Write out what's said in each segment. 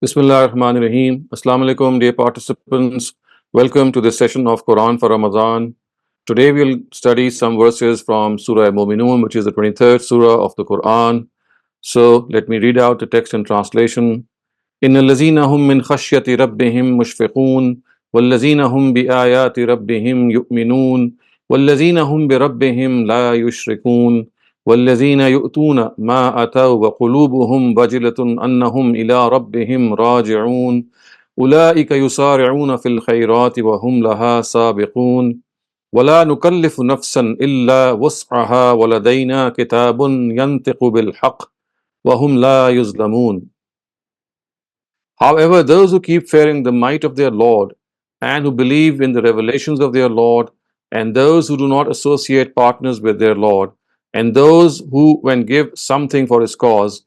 Bismillah ar-Rahman ar-Rahim. Assalamu alaikum, dear participants. Welcome to this session of Quran for Ramadan. Today we'll study some verses from Surah Mu'minun, which is the 23rd Surah of the Quran. So let me read out the text and translation. إن الذين هم من خشية ربهم مشفقون والذين هم بآيات ربهم يؤمنون والذين هم بربهم لا يشركون والذين يؤتون ما أتوا وقلوبهم وجلة أنهم إلى ربهم راجعون أولئك يسارعون في الخيرات وهم لها سابقون ولا نكلف نفسا إلا وسعها ولدينا كتاب ينطق بالحق وهم لا يظلمون. However, those who keep fearing the might of their Lord and who believe in the revelations of their Lord, and those who do not associate partners with their Lord, and those who, when give something for His cause,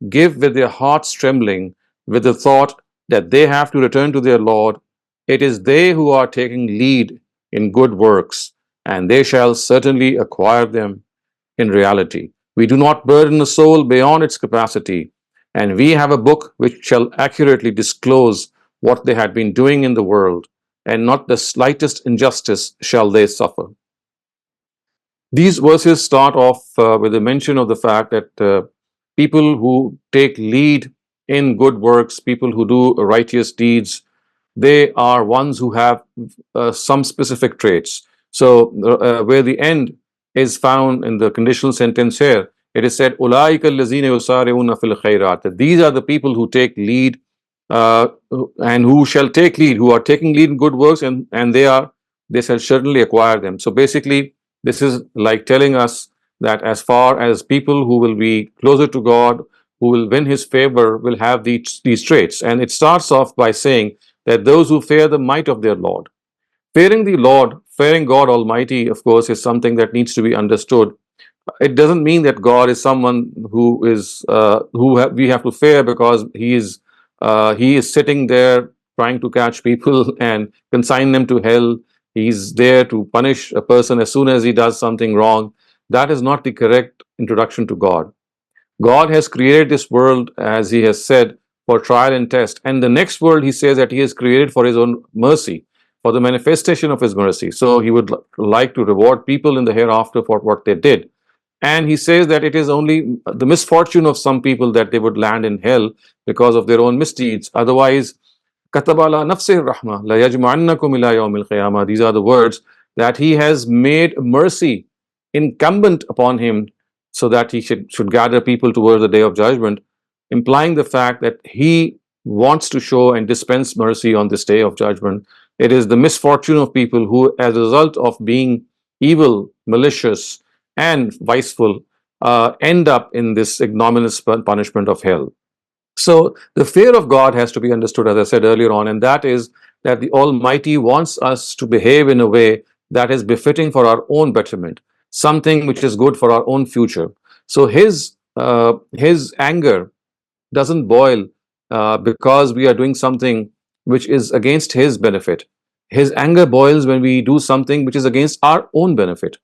give with their hearts trembling, with the thought that they have to return to their Lord, it is they who are taking lead in good works, and they shall certainly acquire them in reality. We do not burden a soul beyond its capacity, and we have a book which shall accurately disclose what they had been doing in the world, and not the slightest injustice shall they suffer. These verses start off with a mention of the fact that people who take lead in good works, people who do righteous deeds, they are ones who have some specific traits. So, where the end is found in the conditional sentence here, it is said, "Ulaika allazina yusari'una fil khairat." That these are the people who take lead, and who shall take lead, who are taking lead in good works, and they shall certainly acquire them. So basically, this is like telling us that as far as people who will be closer to God, who will win His favor, will have these traits. And it starts off by saying that those who fear the might of their Lord. Fearing the Lord, fearing God Almighty, of course, is something that needs to be understood. It doesn't mean that God is someone who is we have to fear because he is sitting there trying to catch people and consign them to hell. He's there to punish a person as soon as he does something wrong. That is not the correct introduction to God. God has created this world, as He has said, for trial and test. And the next world, He says that He has created for His own mercy, for the manifestation of His mercy. So He would like to reward people in the hereafter for what they did. And He says that it is only the misfortune of some people that they would land in hell because of their own misdeeds. Otherwise, كَتَبَ عَلَى نَفْسِهِ الرَّحْمَةِ لَيَجْمَعَنَّكُمْ إِلَى يَوْمِ الْقِيَامَةِ. These are the words that He has made mercy incumbent upon Him so that He should gather people towards the day of judgment, implying the fact that He wants to show and dispense mercy on this day of judgment. It is the misfortune of people who, as a result of being evil, malicious, and viceful, end up in this ignominious punishment of hell. So the fear of God has to be understood, as I said earlier on, and that is that the Almighty wants us to behave in a way that is befitting for our own betterment, something which is good for our own future. So His anger doesn't boil because we are doing something which is against His benefit. His anger boils when we do something which is against our own benefit.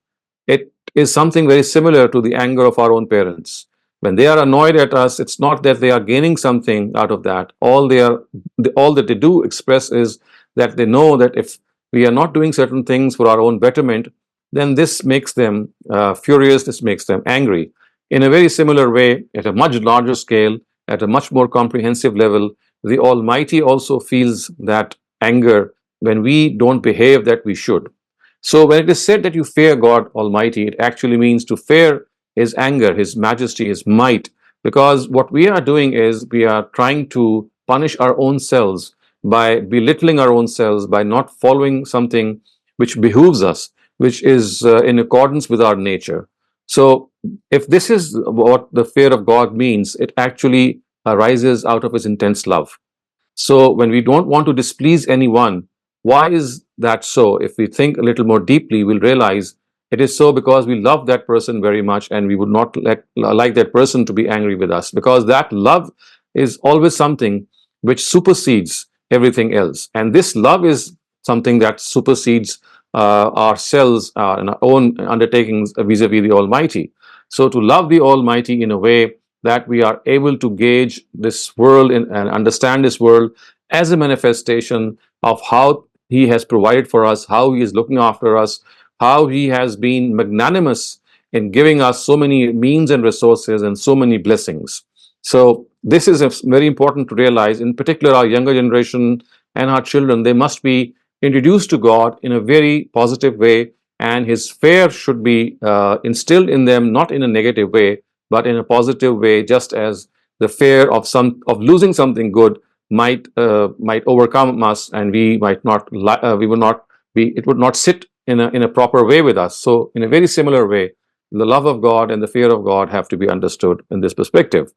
It is something very similar to the anger of our own parents. When they are annoyed at us, it's not that they are gaining something out of that. All that they do express is that they know that if we are not doing certain things for our own betterment, then this makes them furious, this makes them angry. In a very similar way, at a much larger scale, at a much more comprehensive level, the Almighty also feels that anger when we don't behave that we should. So when it is said that you fear God Almighty, it actually means to fear His anger, His majesty, His might, because what we are doing is we are trying to punish our own selves by belittling our own selves, by not following something which behooves us, which is in accordance with our nature. So if this is what the fear of God means, it actually arises out of His intense love. So when we don't want to displease anyone, why is that so? If we think a little more deeply, we'll realize it is so because we love that person very much and we would not like that person to be angry with us, because that love is always something which supersedes everything else. And this love is something that supersedes ourselves and our own undertakings vis-a-vis the Almighty. So to love the Almighty in a way that we are able to gauge this world and understand this world as a manifestation of how He has provided for us, how He is looking after us, how He has been magnanimous in giving us so many means and resources and so many blessings. So, this is very important to realize. In particular, our younger generation and our children, they must be introduced to God in a very positive way, and His fear should be instilled in them, not in a negative way, but in a positive way, just as the fear of losing something good might overcome us, and we would not be it would not sit in a proper way with us. So, in a very similar way, the love of God and the fear of God have to be understood in this perspective.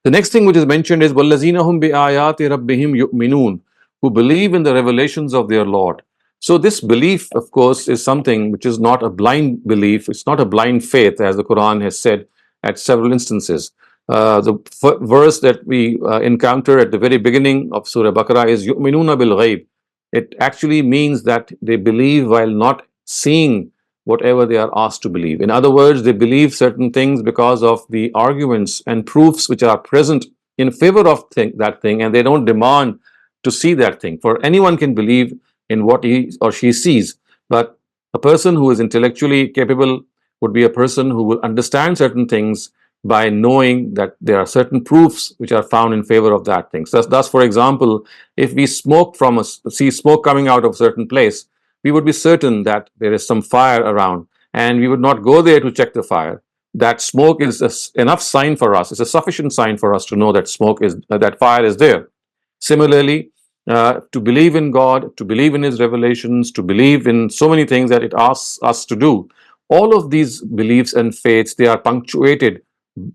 The next thing which is mentioned is وَالَّذِينَ هُمْ بِآيَاتِ رَبِّهِمْ يُؤْمِنُونَ, who believe in the revelations of their Lord. So this belief, of course, is something which is not a blind belief. It's not a blind faith, as the Quran has said at several instances. The verse that we encounter at the very beginning of Surah Baqarah is يُؤْمِنُونَ بِالْغَيْبِ. It actually means that they believe while not seeing whatever they are asked to believe. In other words, they believe certain things because of the arguments and proofs which are present in favor of that thing, and they don't demand to see that thing. For anyone can believe in what he or she sees, but a person who is intellectually capable would be a person who will understand certain things by knowing that there are certain proofs which are found in favor of that thing. So thus, for example, if we see smoke coming out of a certain place, we would be certain that there is some fire around, and we would not go there to check the fire. That smoke is enough sign for us. It's a sufficient sign for us to know that that fire is there. Similarly, to believe in God, to believe in His revelations, to believe in so many things that it asks us to do, all of these beliefs and faiths, they are punctuated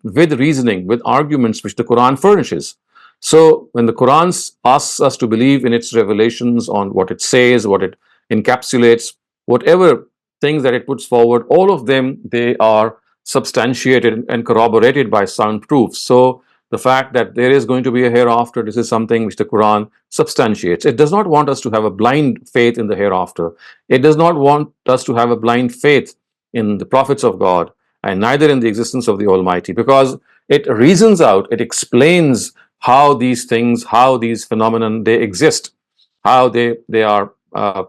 with reasoning, with arguments which the Quran furnishes. So when the Quran asks us to believe in its revelations on what it says, what it encapsulates, whatever things that it puts forward, all of them, they are substantiated and corroborated by sound proofs. So the fact that there is going to be a hereafter, this is something which the Quran substantiates. It does not want us to have a blind faith in the hereafter. It does not want us to have a blind faith in the prophets of God, and neither in the existence of the Almighty, because it reasons out, it explains how these things, how these phenomenon, they exist, how they are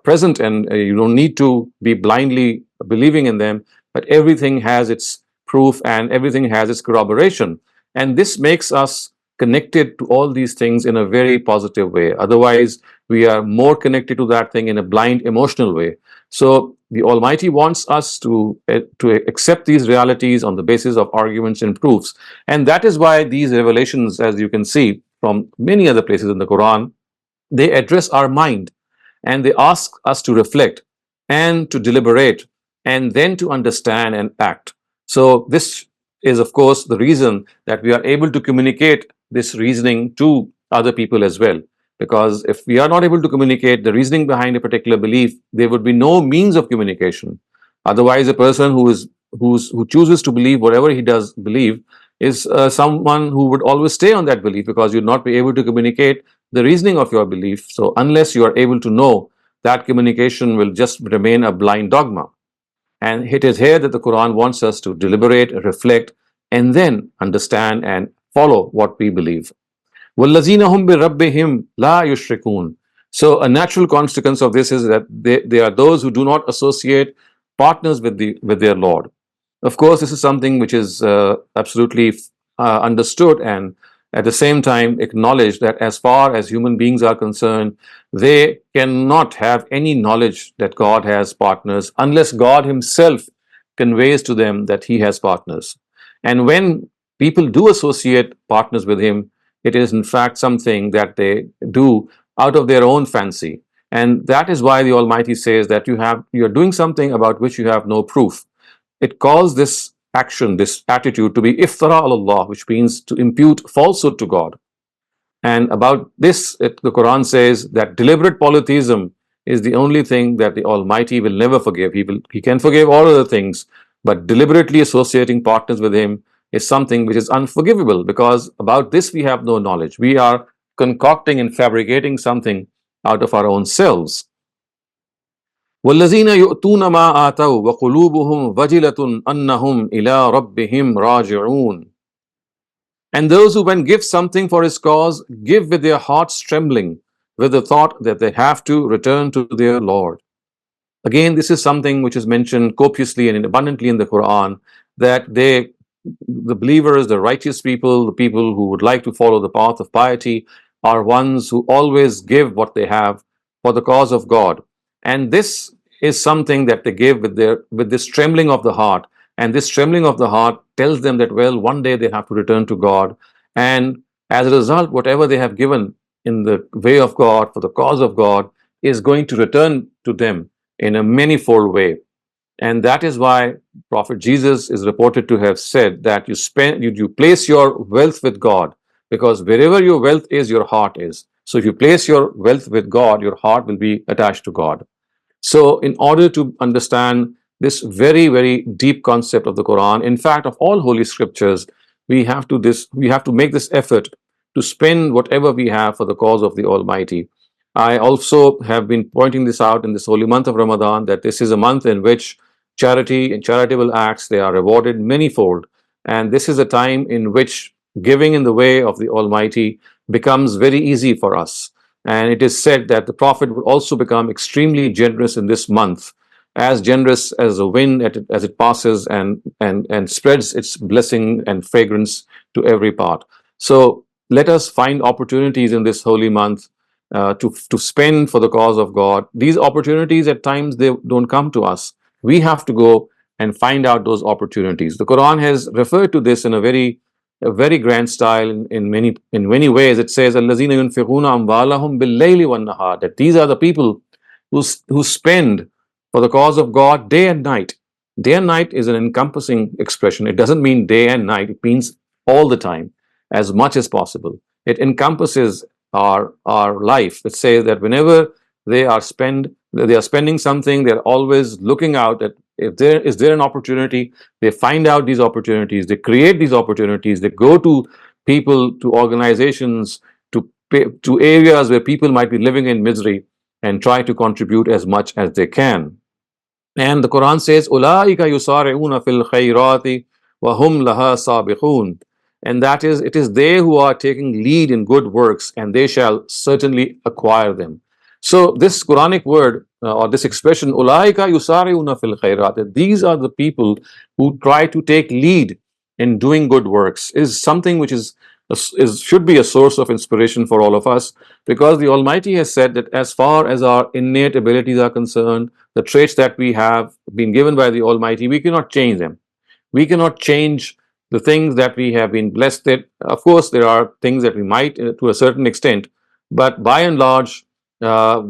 present, and you don't need to be blindly believing in them, but everything has its proof and everything has its corroboration. And this makes us connected to all these things in a very positive way. Otherwise, we are more connected to that thing in a blind emotional way. So the Almighty wants us to accept these realities on the basis of arguments and proofs. And that is why these revelations, as you can see from many other places in the Quran, they address our mind, and they ask us to reflect and to deliberate and then to understand and act. So this is, of course, the reason that we are able to communicate this reasoning to other people as well. Because if we are not able to communicate the reasoning behind a particular belief, there would be no means of communication. Otherwise, a person who chooses to believe whatever he does believe is someone who would always stay on that belief, because you'd not be able to communicate the reasoning of your belief. So unless you are able to know, that communication will just remain a blind dogma. And it is here that the Quran wants us to deliberate, reflect, and then understand and follow what we believe. وَالَّذِينَ هُمْ بِرَبِّهِمْ لَا يُشْرِكُونَ. So a natural consequence of this is that they are those who do not associate partners with their Lord. Of course, this is something which is absolutely understood and at the same time acknowledged, that as far as human beings are concerned, they cannot have any knowledge that God has partners unless God Himself conveys to them that He has partners. And when people do associate partners with Him, it is in fact something that they do out of their own fancy. And that is why the Almighty says that you're doing something about which you have no proof. It calls this action, this attitude, to be iftara Allah, which means to impute falsehood to God. And about this, the Quran says that deliberate polytheism is the only thing that the Almighty will never forgive. He can forgive all other things, but deliberately associating partners with Him is something which is unforgivable, because about this we have no knowledge. We are concocting and fabricating something out of our own selves. وَالَّذِينَ يُؤْتُونَ مَا آتَوْا وَقُلُوبُهُمْ وَجِلَةٌ أَنَّهُمْ إِلَىٰ رَبِّهِمْ رَاجِعُونَ. And those who, when give something for his cause, give with their hearts trembling, with the thought that they have to return to their Lord. Again, this is something which is mentioned copiously and abundantly in the Quran, that the believers, the righteous people, the people who would like to follow the path of piety, are ones who always give what they have for the cause of God. And this is something that they give with this trembling of the heart. And this trembling of the heart tells them that, well, one day they have to return to God. And as a result, whatever they have given in the way of God, for the cause of God, is going to return to them in a manifold way. And that is why Prophet Jesus is reported to have said that you place your wealth with God, because wherever your wealth is, your heart is. So if you place your wealth with God, your heart will be attached to God. So, in order to understand this very, very deep concept of the Quran, in fact, of all holy scriptures, we have to make this effort to spend whatever we have for the cause of the Almighty. I also have been pointing this out in this holy month of Ramadan, that this is a month in which charity and charitable acts, they are rewarded manyfold, and this is a time in which giving in the way of the Almighty becomes very easy for us. And it is said that the Prophet would also become extremely generous in this month, as generous as the wind as it passes and spreads its blessing and fragrance to every part. So let us find opportunities in this holy month to spend for the cause of God. These opportunities at times they don't come to us. We have to go and find out those opportunities. The Quran has referred to this in a very grand style in many ways. It says, "Allazina yunfiquna amwalahum bil-layli wan-nahar," that these are the people who spend for the cause of God day and night. Day and night is an encompassing expression. It doesn't mean day and night. It means all the time, as much as possible. It encompasses our life. It says that whenever they are spending something, they're always looking out at, if there is there an opportunity, they find out these opportunities, they create these opportunities, they go to people, to organizations, to areas where people might be living in misery, and try to contribute as much as they can. And the Quran says, "Ulaika yusari'una fil khayrati wa hum laha sabiqun." And that is, it is they who are taking lead in good works, and they shall certainly acquire them. So this Quranic word or this expression, "Ulaika yusari'una fil khayrat," that these are the people who try to take lead in doing good works, is something which should be a source of inspiration for all of us, because the Almighty has said that as far as our innate abilities are concerned, the traits that we have been given by the Almighty, we cannot change them. We cannot change the things that we have been blessed with. Of course, there are things that we might to a certain extent, but by and large,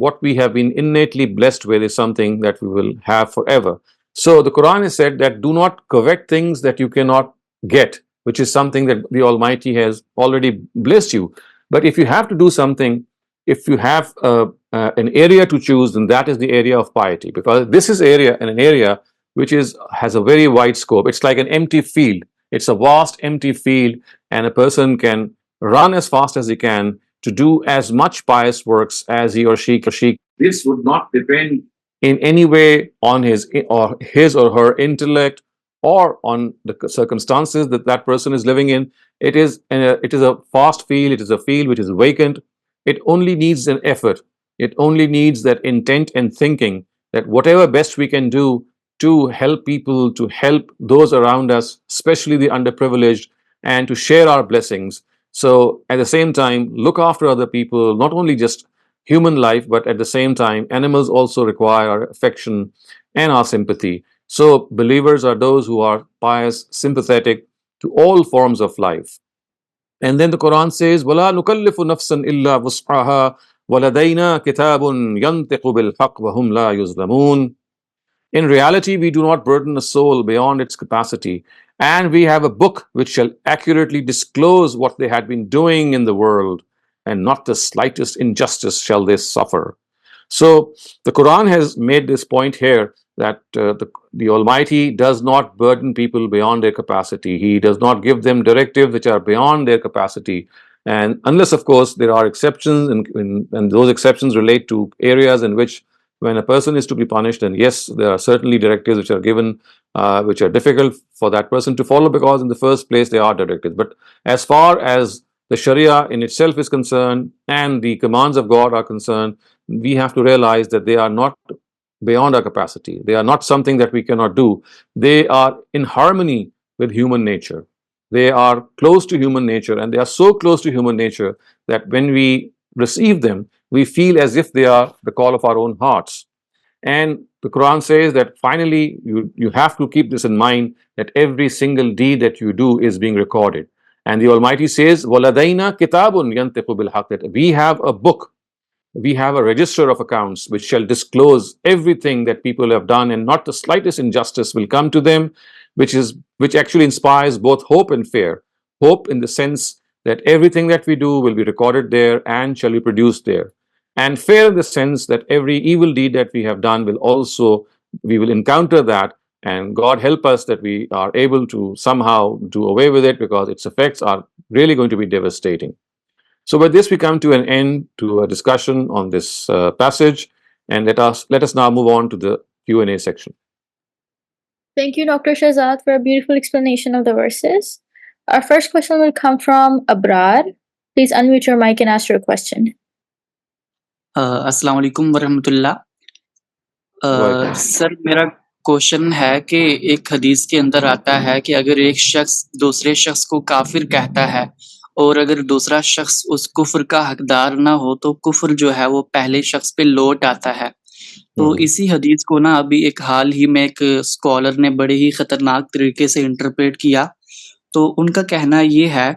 what we have been innately blessed with is something that we will have forever. So the Quran has said that do not covet things that you cannot get, which is something that the Almighty has already blessed you. But if you have to do something, if you have an area to choose, then that is the area of piety, because this is an area which has a very wide scope. It's like an empty field. It's a vast empty field, and a person can run as fast as he can to do as much pious works as he or she. This would not depend in any way on his or her intellect, or on the circumstances that that person is living in. It is a vast field. It is a field which is vacant. It only needs an effort. It only needs that intent and thinking, that whatever best we can do to help people, to help those around us, especially the underprivileged, and to share our blessings. So at the same time, look after other people, not only just human life, but at the same time, animals also require our affection and our sympathy. So believers are those who are pious, sympathetic to all forms of life. And then the Quran says, "Wala nukallifu nafsan illa wus'aha, waladayna kitabun yantiqu bil haqq wa hum la yuzlamun." In reality, we do not burden a soul beyond its capacity, and we have a book which shall accurately disclose what they had been doing in the world, and not the slightest injustice shall they suffer. So the Quran has made this point here, that the Almighty does not burden people beyond their capacity. He does not give them directives which are beyond their capacity. And unless, of course, there are exceptions, and those exceptions relate to areas in which when a person is to be punished, then yes, there are certainly directives which are given, which are difficult for that person to follow, because in the first place they are directives. But as far as the Sharia in itself is concerned and the commands of God are concerned, we have to realize that they are not beyond our capacity. They are not something that we cannot do. They are in harmony with human nature. They are close to human nature, and they are so close to human nature that when we receive them, we feel as if they are the call of our own hearts. And the Quran says that finally you have to keep this in mind, that every single deed that you do is being recorded. And the Almighty says, وَلَدَيْنَا كِتَابٌ يَنْطِقُ بِالْحَقِّ, that we have a book, we have a register of accounts which shall disclose everything that people have done, and not the slightest injustice will come to them, which actually inspires both hope and fear. Hope in the sense that everything that we do will be recorded there and shall be produced there, and fear in the sense that every evil deed that we have done will also, we will encounter that, and God help us that we are able to somehow do away with it, because its effects are really going to be devastating. So with this, we come to an end to a discussion on this passage, and let us now move on to the Q&A section. Thank you, Dr. Shehzad, for a beautiful explanation of the verses. Our first question will come from Abrar. Please unmute your mic and ask your question. अस्सलाम वालेकुम वरहमतुल्लाह। Sir, मेरा question है कि एक हदीस के अंदर आता है कि अगर एक शख्स दूसरे शख्स को काफिर कहता है और अगर दूसरा शख्स उस कुफ्र का हकदार ना हो, तो कुफ्र जो है वो पहले शख्स पे लौट आता है। तो इसी हदीस को ना अभी एक हाल ही में एक स्कॉलर ने बड़े ही खतरनाक तरीके से इंटरप्रेट किया। तो उनका कहना ये है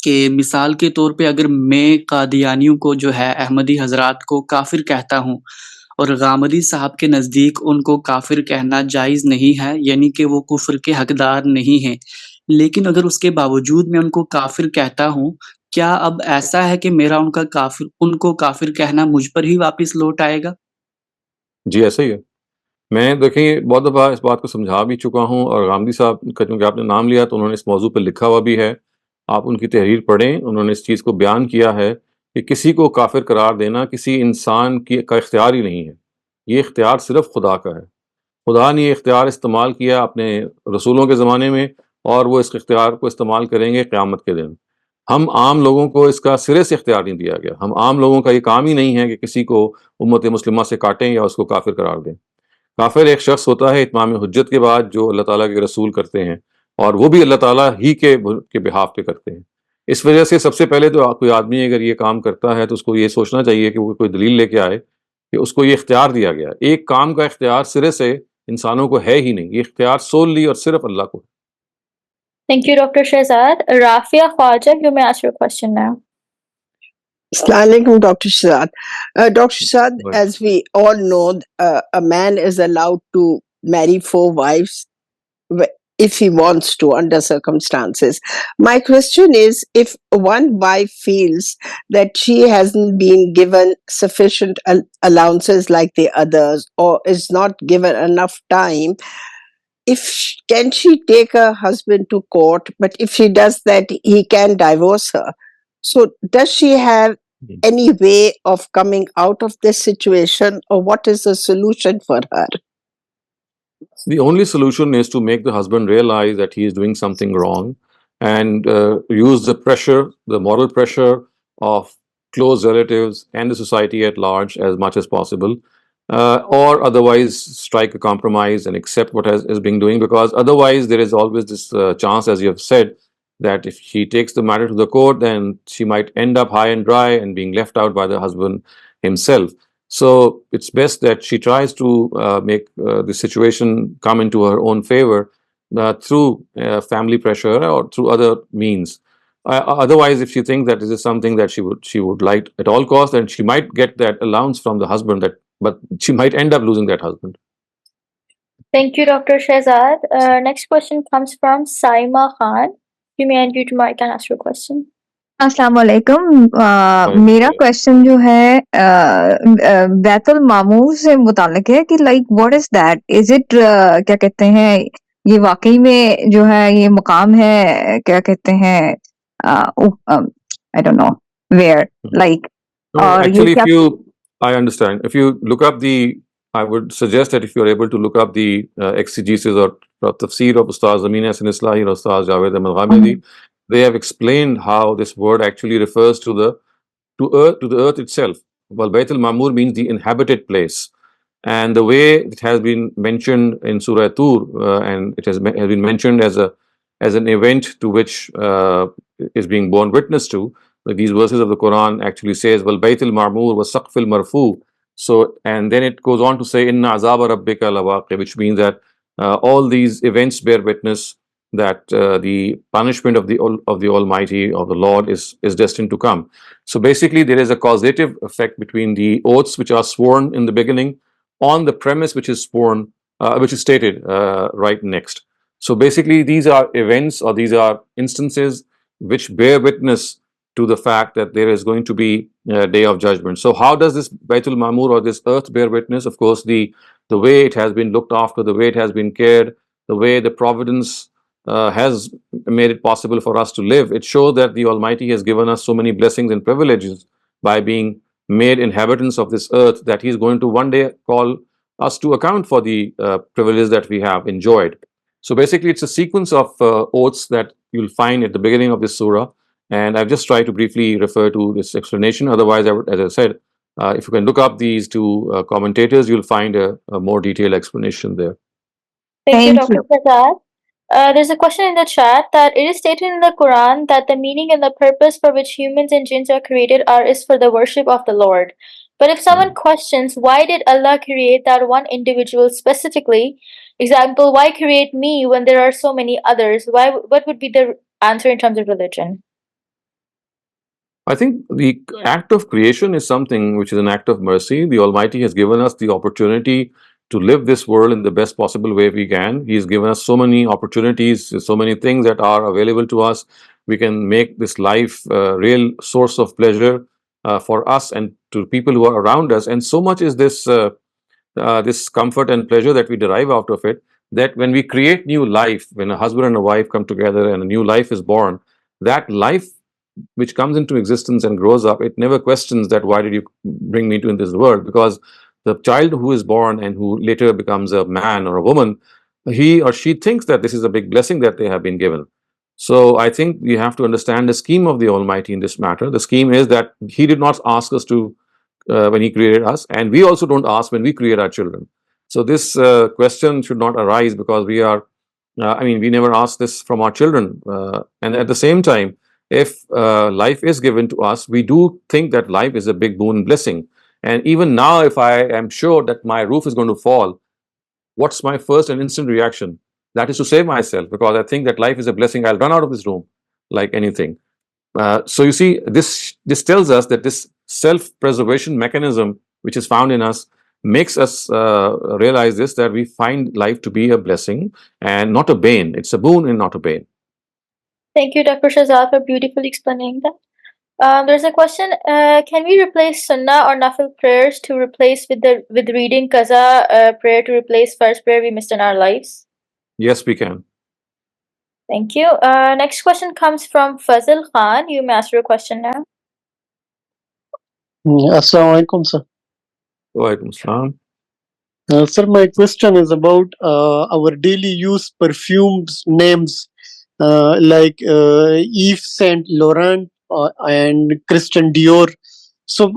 कि मिसाल के तौर पे अगर मैं कादियानियों को जो है अहमदी हजरात को काफिर कहता हूँ और गामदी साहब के नज़दीक उनको काफिर कहना जायज़ नहीं है, यानी कि वो कुफ्र के हकदार नहीं हैं, लेकिन अगर उसके बावजूद मैं उनको काफिर कहता हूँ, क्या अब ऐसा है कि मेरा उनको काफिर कहना मुझ पर ही वापस लौट आएगा? जी, ऐसा ही है। मैं देखिए बहुत दफ़ा इस बात को समझा भी चुका हूँ, और गामदी साहब का चूँकि आपने नाम लिया तो उन्होंने इस मौजू पर लिखा हुआ भी है। आप उनकी तहरीर पढ़ें, उन्होंने इस चीज़ को बयान किया है कि किसी को काफिर करार देना किसी इंसान का इख्तियार ही नहीं है। ये इख्तियार सिर्फ़ खुदा का है। खुदा ने ये इख्तियार इस्तेमाल किया अपने रसूलों के ज़माने में, और वो इस इख्तियार को इस्तेमाल करेंगे क़यामत के दिन। हम आम लोगों को इसका सिरे से इख्तियार नहीं दिया गया। हम आम लोगों का ये काम ही नहीं है कि किसी को उम्मत मुस्लिमा से काटें या उसको काफिर करार दें। काफिर एक शख्स होता है इत्माम हुज्जत के बाद जो अल्लाह ताला के रसूल करते हैं, और वो भी अल्लाह ताला ही के बिहाफ पे करते हैं। इस वजह से सबसे पहले तो कोई आदमी अगर ये काम करता है तो उसको ये सोचना चाहिए कि वो कोई दलील लेके आए कि उसको ये इख्तियार दिया गया। एक काम का इख्तियार सिरे से इंसानों को है ही नहीं, ये इख्तियार सोलली और सिर्फ अल्लाह को। Thank you, Dr. Shehzad. Rafia Khwaja, you may ask your question now. Assalamu alaikum, Dr. Shehzad. Dr. Shehzad, as we all know, a man is allowed to marry 4 wives if he wants to, under circumstances. My question is, if one wife feels that she hasn't been given sufficient allowances like the others, or is not given enough time, can she take her husband to court? But if she does that, he can divorce her. So does she have any way of coming out of this situation, or what is the solution for her? The only solution is to make the husband realize that he is doing something wrong, and use the pressure, the moral pressure of close relatives and the society at large as much as possible, or otherwise strike a compromise and accept what is being doing, because otherwise there is always this chance, as you have said, that if she takes the matter to the court, then she might end up high and dry and being left out by the husband himself. So it's best that she tries to make the situation come into her own favor through family pressure or through other means. Otherwise, if she thinks that this is something that she would like at all costs, then she might get that allowance from the husband, but she might end up losing that husband. Thank you, Dr. Shehzad. Next question comes from Saima Khan. You may unmute your mic and ask your question. अस्सलाम वालेकुम। मेरा question जो है बैतुल मामूर से मुताल्लिक है कि like what is that, is it क्या कहते हैं, ये वाकई में जो है ये मकाम है, क्या कहते हैं, I don't know where, like, और actually, if you I understand. If you look up I would suggest that if you're able to look up the exegesis or tafsir of Ustaz Amin and Islahi or Ustaz Javed and Ghamidi, they have explained how this word actually refers to the earth itself. Well, Bayt al-Mamur means the inhabited place. And the way it has been mentioned in Surah Tur, and it has been mentioned as an event to which is being borne witness to. Like these verses of the Quran actually says, "Wal Bayt al-Ma'mur wa Saqf al-Marfu." So, and then it goes on to say, "Inna azaba rabbika lawaqi," which means that all these events bear witness that the punishment of the Almighty, of the Lord, is destined to come. So basically, there is a causative effect between the oaths which are sworn in the beginning on the premise which is sworn, which is stated right next. So basically, these are events or these are instances which bear witness to the fact that there is going to be a day of judgment. So how does this Baitul Mamur or this earth bear witness? Of course, the way it has been looked after, the way it has been cared, the way the providence has made it possible for us to live. It shows that the Almighty has given us so many blessings and privileges by being made inhabitants of this earth, that He is going to one day call us to account for the privileges that we have enjoyed. So basically, it's a sequence of oaths that you'll find at the beginning of this surah. And I've just tried to briefly refer to this explanation. Otherwise, as I said, if you can look up these two commentators, you'll find a more detailed explanation there. Thank you, Thank Dr. you. Shehzad. There's a question in the chat that it is stated in the Quran that the meaning and the purpose for which humans and jinns are created is for the worship of the Lord. But if someone questions why did Allah create that one individual specifically, example, why create me when there are so many others? What would be the answer in terms of religion? I think the act of creation is something which is an act of mercy. The Almighty has given us the opportunity to live this world in the best possible way we can. He's given us so many opportunities, so many things that are available to us. We can make this life a real source of pleasure for us and to people who are around us. And so much is this comfort and pleasure that we derive out of it, that when we create new life, when a husband and a wife come together and a new life is born, that life which comes into existence and grows up, it never questions that why did you bring me into this world? Because the child who is born and who later becomes a man or a woman, he or she thinks that this is a big blessing that they have been given. So I think we have to understand the scheme of the Almighty in this matter. The scheme is that He did not ask us to when He created us, and we also don't ask when we create our children. So this question should not arise because we are, we never ask this from our children. And at the same time, if life is given to us, we do think that life is a big boon blessing. And even now, if I am sure that my roof is going to fall, what's my first and instant reaction? That is to save myself, because I think that life is a blessing. I'll run out of this room like anything. So you see, this tells us that this self-preservation mechanism, which is found in us, makes us realize this, that we find life to be a blessing and not a bane. It's a boon and not a bane. Thank you, Dr. Shehzad, for beautifully explaining that. There's a question. Can we replace Sunnah or Nafil prayers to replace with reading Qaza prayer to replace first prayer we missed in our lives? Yes, we can. Thank you. Next question comes from Fazil Khan. You may ask your question now. Assalamu alaikum, sir. Walaikum salam. Sir, my question is about our daily use perfumes names like Yves Saint Laurent and Christian Dior. So,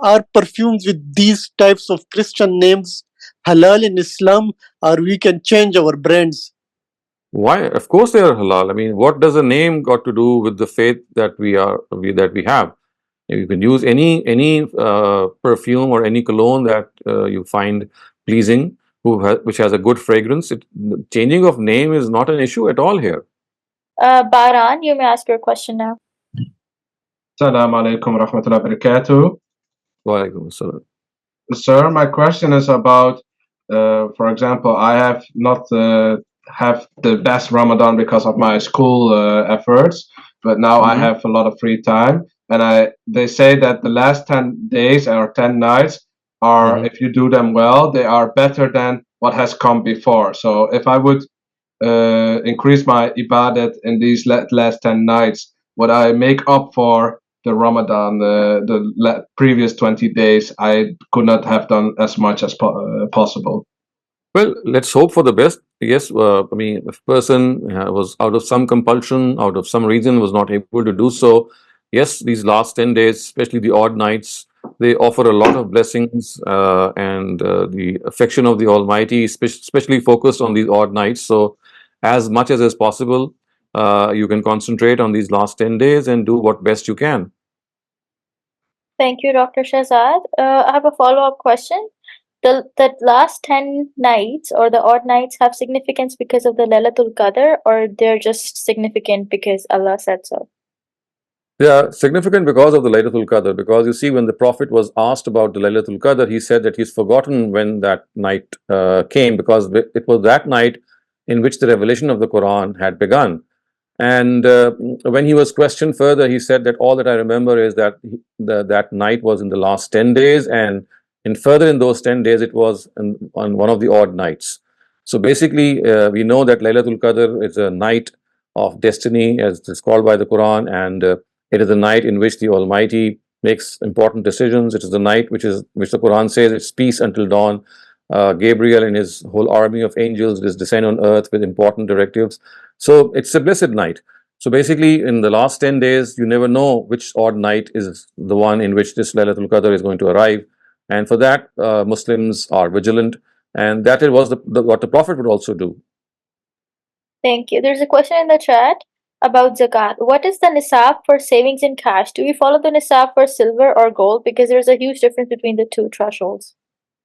are perfumes with these types of Christian names halal in Islam, or we can change our brands? Why? Of course they are halal. I mean, what does a name got to do with the faith that we have? You can use any perfume or any cologne that you find pleasing, which has a good fragrance. Changing of name is not an issue at all here. Baran, you may ask your question now. Assalamu alaikum wa rahmatullahi wa barakatuh. Wa alaikum assalam. Sir, my question is about, for example, I have not have the best Ramadan because of my school efforts, but now I have a lot of free time, and they say that the last 10 days or 10 nights are, if you do them well, they are better than what has come before. So if I would increase my ibadat in these last 10 nights, would I make up for the Ramadan, the previous 20 days, I could not have done as much as possible. Well, let's hope for the best. Yes, I mean, if a person was out of some compulsion, out of some reason, was not able to do so, yes, these last 10 days, especially the odd nights, they offer a lot of blessings and the affection of the Almighty, especially focused on these odd nights. So, as much as is possible, you can concentrate on these last 10 days and do what best you can. Thank you, Dr. Shehzad. I have a follow-up question. The last 10 nights or the odd nights have significance because of the Laylatul Qadr, or they're just significant because Allah said so? They are significant because of the Laylatul Qadr. Because you see, when the Prophet was asked about the Laylatul Qadr, he said that he's forgotten when that night came, because it was that night in which the revelation of the Quran had begun. And when he was questioned further, he said that all that I remember is that that night was in the last 10 days, and further in those 10 days, it was on one of the odd nights. So basically, we know that Laylatul Qadr is a night of destiny, as it's called by the Quran, and it is a night in which the Almighty makes important decisions. It is the night which the Quran says it's peace until dawn. Gabriel and his whole army of angels descend on earth with important directives. So it's a blessed night. So basically, in the last 10 days, you never know which odd night is the one in which this Laylatul Qadr is going to arrive. And for that, Muslims are vigilant. And that was what the Prophet would also do. Thank you. There's a question in the chat about zakat. What is the nisab for savings in cash? Do we follow the nisab for silver or gold? Because there's a huge difference between the two thresholds.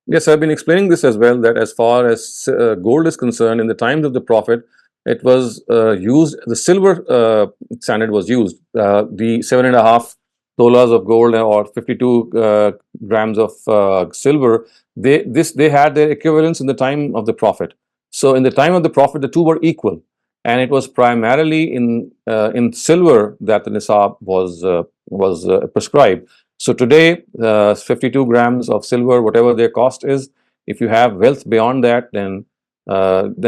Yes, I've been explaining this as well, that as far as gold is concerned, in the times of the Prophet, it was used, the silver standard was used. The 7.5 dollars of gold or 52 grams of silver, they had their equivalents in the time of the Prophet. So in the time of the Prophet, the two were equal. And it was primarily in silver that the nisab was prescribed. So today, 52 grams of silver, whatever their cost is, if you have wealth beyond that, then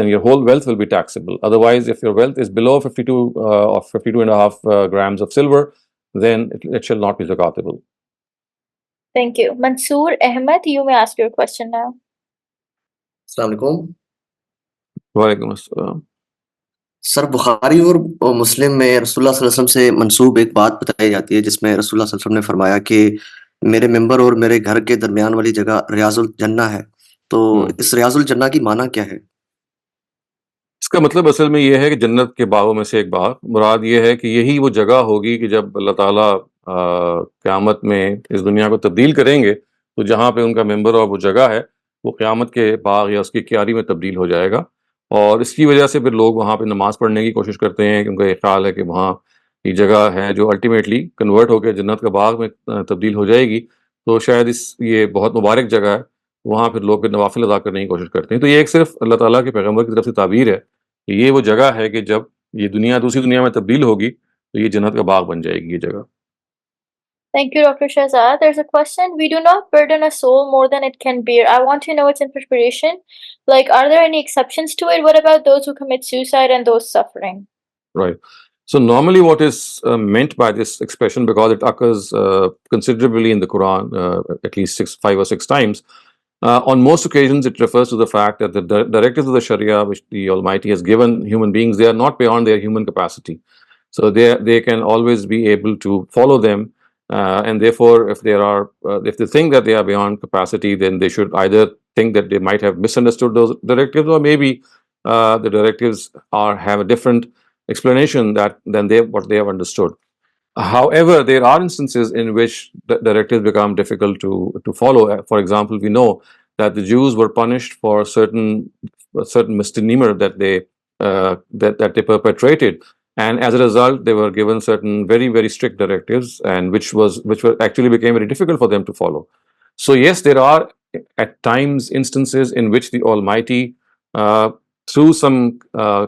your whole wealth will be taxable. Otherwise, if your wealth is below 52 or 52.5 grams of silver, then it shall not be zakatable. Thank you. Mansoor Ahmed, you may ask your question now. Assalamu alaikum. Walaikum assalam. Sir Bukhari और मुस्लिम में रसूलुल्लाह सल्लल्लाहु अलैहि वसल्लम से मंसूब एक बात बताई जाती है जिसमें रसूलुल्लाह सल्लल्लाहु अलैहि वसल्लम ने फरमाया कि मेरे मेंबर और मेरे घर के दरमियान वाली जगह रियाजुल जन्ना है, तो इस रियाजुल जन्ना की माना क्या है? इसका मतलब असल में यह है कि जन्नत के बागों में से एक बाग, मुराद ये है कि यही वो जगह होगी कि जब अल्लाह ताला क़यामत में इस दुनिया को तब्दील करेंगे, तो जहाँ पे उनका मेंबर और वो जगह है, वो क़यामत के बाग या उसकी क्यारी में तब्दील हो जाएगा। और इसकी वजह से फिर लोग वहाँ पे नमाज़ पढ़ने की कोशिश करते हैं, क्योंकि ये ख्याल है कि वहाँ की जगह है जो अल्टीमेटली कन्वर्ट होकर जन्नत का बाग में तब्दील हो जाएगी। तो शायद ये बहुत मुबारक जगह है, वहाँ फिर लोग फिर नवाफिल अदा करने की कोशिश करते हैं। तो ये एक सिर्फ अल्लाह ताला के पैगम्बर की तरफ से ताबीर है कि ये वो जगह है कि जब ये दुनिया दूसरी दुनिया में तब्दील होगी, तो ये जन्नत का बाग बन जाएगी ये जगह। Thank you, Dr. Shehzad. There's a question. We do not burden a soul more than it can bear. I want to know its interpretation. Like, are there any exceptions to it? What about those who commit suicide and those suffering? Right. So normally what is meant by this expression, because it occurs considerably in the Quran, at least 5 or 6 times, on most occasions it refers to the fact that the directives of the Sharia which the Almighty has given human beings, they are not beyond their human capacity. So they can always be able to follow them. And therefore, if they think that they are beyond capacity, then they should either think that they might have misunderstood those directives, or maybe the directives have a different explanation than what they have understood. However, there are instances in which the directives become difficult to follow. For example, we know that the Jews were punished for a certain misdemeanor that they perpetrated. And as a result, they were given certain very, very strict directives, and which actually became very difficult for them to follow. So yes, there are at times instances in which the Almighty, through some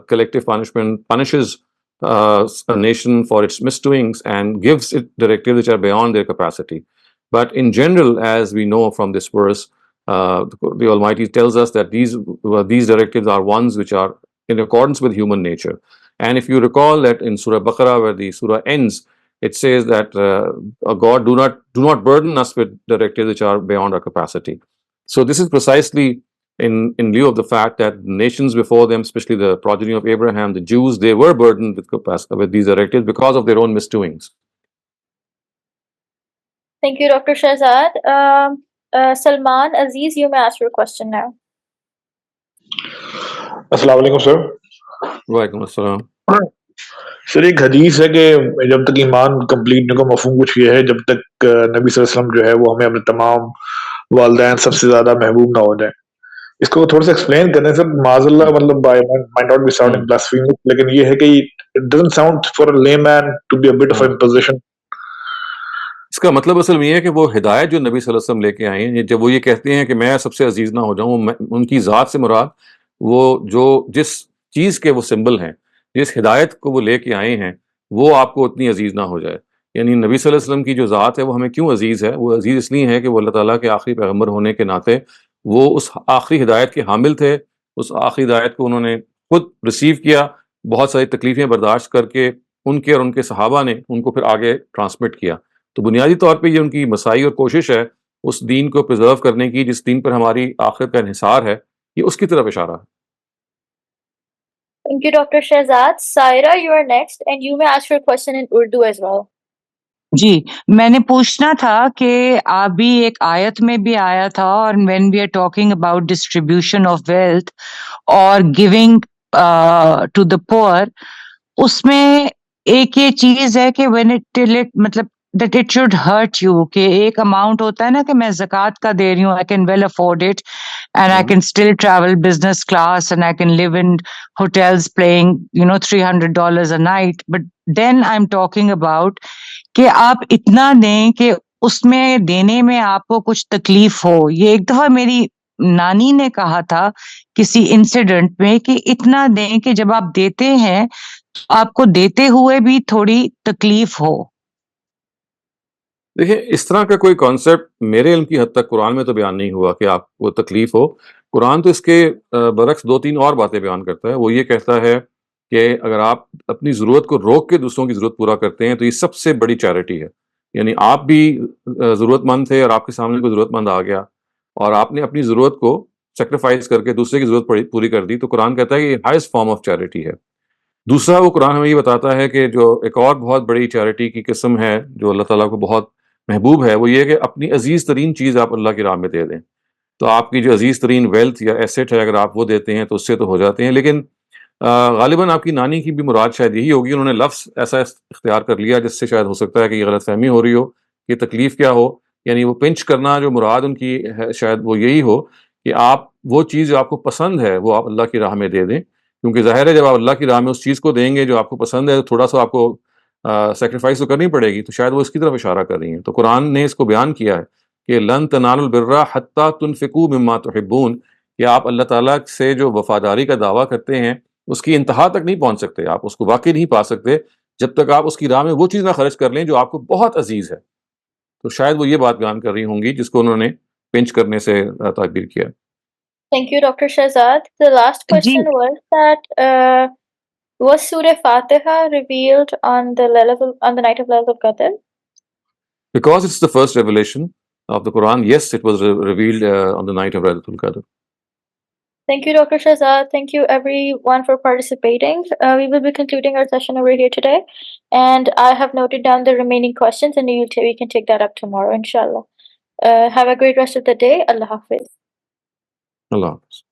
collective punishment, punishes a nation for its misdoings and gives it directives which are beyond their capacity. But in general, as we know from this verse, the Almighty tells us that these directives are ones which are in accordance with human nature. And if you recall that in Surah Baqarah, where the surah ends, it says that God, do not burden us with directives which are beyond our capacity. So this is precisely in lieu of the fact that nations before them, especially the progeny of Abraham, the Jews, they were burdened with these directives because of their own misdoings. Thank you, Dr. Shehzad. Salman Aziz, you may ask your question now. अस्सलाम वालेकुम sir. वालेकुम अस्सलाम। Sir एक हदीस है कि जब तक ईमान कंप्लीट नहीं, को मफहूम कुछ ये है, जब तक नबी सल्लल्लाहु अलैहि वसल्लम जो है वो हमें अपने तमाम वालिदैन सबसे ज्यादा महबूब ना हो जाए। इसको थोड़ा सा एक्सप्लेन करें सर। माज़अल्लाह, मतलब I might not be sounding blasphemous, लेकिन ये है कि it doesn't sound for a layman to be a bit of imposition. इसका मतलब असल में ये है कि वो हिदायत जो नबी सल्लल्लाहु अलैहि वसल्लम लेके आए हैं, जब वो ये कहते हैं कि मैं सबसे अजीज ना हो जाऊं, उनकी ज़ात से मुराद वो जो जिस चीज़ के वो सिंबल हैं, जिस हिदायत को वो लेके आए हैं, वो आपको उतनी अजीज ना हो जाए। यानी नबी सल्लल्लाहु अलैहि वसल्लम की जो ज़ात है वो हमें क्यों अजीज है? वो अजीज इसलिए है कि वो अल्लाह ताला के आखिरी पैगंबर होने के नाते वो उस आखिरी हिदायत के हामिल थे। उस आखिरी हिदायत को उन्होंने खुद रिसीव किया, बहुत सारी तकलीफें बर्दाश्त करके उनके और उनके सहाबा ने उनको फिर आगे ट्रांसमिट किया। तो बुनियादी तौर पे ये उनकी मसाई और कोशिश है उस दीन को प्रिजर्व करने की, जिस दीन पर हमारी आखिरत का इन्हिसार है, ये उसकी तरफ इशारा है। Thank you, Dr. Shehzad. Saira, you are next, and you may ask your question in Urdu as well. जी, मैंने पूछना था कि अभी एक आयत में भी आया था, और when we are talking about distribution of wealth or giving to the poor, उसमें एक ये चीज है कि when it मतलब that it should hurt you, कि एक अमाउंट होता है ना कि मैं ज़कात का दे रही हूँ, I can well afford it and I can still travel business class and I can live in hotels paying $300 a night, but then I'm talking about कि आप इतना दें कि उसमें देने में आपको कुछ तकलीफ हो। ये एक दफा मेरी नानी ने कहा था किसी इंसिडेंट में कि इतना दें कि जब आप देते हैं तो आपको देते हुए भी थोड़ी तकलीफ हो। देखिए, इस तरह का कोई कॉन्सेप्ट मेरे इल्म की हद तक कुरान में तो बयान नहीं हुआ कि आपको तकलीफ हो। कुरान तो इसके बरक्स 2-3 और बातें बयान करता है। वो ये कहता है कि अगर आप अपनी ज़रूरत को रोक के दूसरों की ज़रूरत पूरा करते हैं तो ये सबसे बड़ी चैरिटी है। यानी आप भी ज़रूरतमंद थे और आपके सामने कोई ज़रूरतमंद आ गया और आपने अपनी ज़रूरत को सैक्रिफाइस करके दूसरे की ज़रूरत पूरी कर दी, तो कुरान कहता है कि ये हाईएस्ट फॉर्म ऑफ चैरिटी है। दूसरा, वो कुरान हमें ये बताता है कि जो एक और बहुत बड़ी चैरिटी की किस्म है जो अल्लाह ताला को बहुत महबूब है, वो ये है कि अपनी अजीज़ तरीन चीज़ आप अल्लाह की राह में दे दें। तो आपकी जो अजीज़ तरीन वेल्थ या एसेट है, अगर आप वो देते हैं तो उससे तो हो जाते हैं, लेकिन गालिबन आपकी नानी की भी मुराद शायद यही होगी। उन्होंने लफ्ज़ ऐसा इख्तियार कर लिया जिससे शायद हो सकता है कि ये गलतफ़हमी हो रही हो कि तकलीफ़ क्या हो। यानी वो पिंच करना जो मुराद उनकी है, शायद वो यही हो कि आप वो चीज़ जो आपको पसंद है वो आप अल्लाह की राह में दे दें, क्योंकि ज़ाहिर है जब आप अल्लाह की राह में उस चीज़ को देंगे जो आपको पसंद है, तो थोड़ा-सा आपको सैक्रिफाइस तो करनी पड़ेगी, तो शायद वो इसकी तरफ इशारा कर रही हैं। तो कुरान ने इसको बयान किया है कि लन तनालुल बिर्रा हत्ता तुनफिकू मिम्मा तुहिब्बून, कि आप अल्लाह ताला से जो वफ़ादारी का दावा करते हैं, उसकी इंतहा तक नहीं पहुँच सकते, आप उसको वाक़ई नहीं पा सकते, जब तक आप उसकी राह में वो चीज़ ना खर्च कर लें जो आपको बहुत अज़ीज़ है। तो शायद वो ये बात बयान कर रही होंगी जिसको उन्होंने पिंच करने से ताबीर किया। Thank you, Dr. Shehzad. The last question was that was Surah Fatiha revealed on the night of Laylatul Qadr? Because it's the first revelation of the Quran, yes, it was revealed on the night of Laylatul Qadr. Thank you, Dr. Shehzad. Thank you, everyone, for participating. We will be concluding our session over here today, and I have noted down the remaining questions, and we can take that up tomorrow, inshallah. Have a great rest of the day. Allah Hafiz. Allah Hafiz.